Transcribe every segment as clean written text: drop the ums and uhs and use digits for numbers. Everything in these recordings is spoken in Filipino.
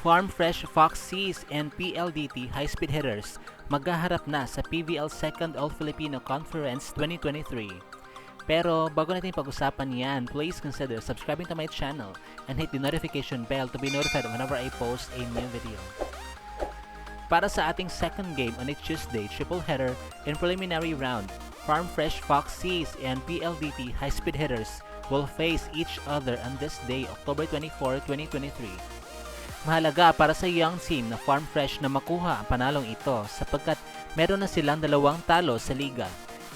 Farm Fresh Foxes and PLDT high-speed hitters maghaharap na sa PVL 2nd All-Filipino Conference 2023. Pero bago natin pag-usapan yan, please consider subscribing to my channel and hit the notification bell to be notified whenever I post a new video. Para sa ating second game on a Tuesday triple header in preliminary round, Farm Fresh Foxes and PLDT high-speed hitters will face each other on this day, October 24, 2023. Mahalaga para sa young team na Farm Fresh na makuha ang panalong ito sapagkat meron na silang 2 talo sa liga.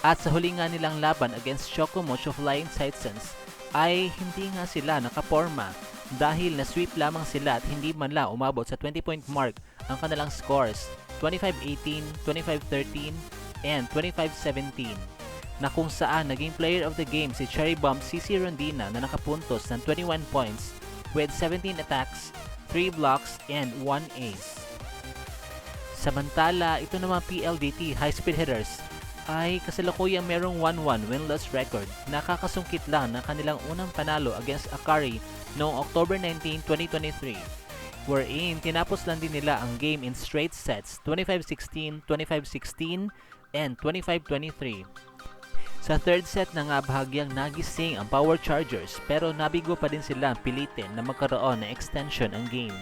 At sa huli nga nilang laban against Chocomocho Flying Titans ay hindi nga sila nakaporma dahil na-sweep lamang sila at hindi man lang umabot sa 20-point mark ang kanilang scores 25-18, 25-13, and 25-17 na kung saan naging player of the game si Cherry Bomb CC Rondina na nakapuntos ng 21 points with 17 attacks, 3 blocks, and 1 ace. Samantala, ito naman PLDT high-speed hitters ay kasalukuyang merong 1-1 win-loss record. Nakakasungkit lang ng kanilang unang panalo against Akari noong October 19, 2023 wherein tinapos lang din nila ang game in straight sets 25-16, 25-16, and 25-23. Sa third set na nga bahagyang nagising ang Power Chargers pero nabigo pa din silang pilitin na magkaroon ng extension ang game.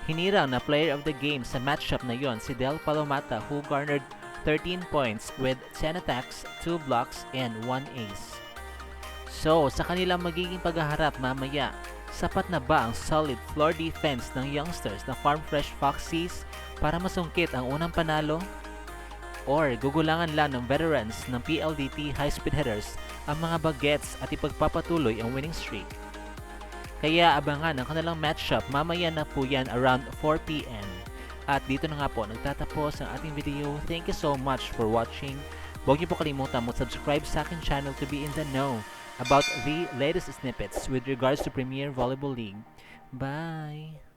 Hinirang na player of the game sa matchup na yon si Del Palomata who garnered 13 points with 10 attacks, 2 blocks, and 1 ace. So, sa kanilang magiging paghaharap mamaya, sapat na ba ang solid floor defense ng youngsters na Farm Fresh Foxes para masungkit ang unang panalo? Or gugulangan lang ng veterans ng PLDT high-speed hitters ang mga bagets at ipagpapatuloy ang winning streak? Kaya abangan ang kanilang matchup mamaya na po yan around 4 p.m. At dito na nga po nagtatapos ang ating video. Thank you so much for watching. Huwag niyo po kalimutan mag-subscribe sa aking channel to be in the know about the latest snippets with regards to Premier Volleyball League. Bye!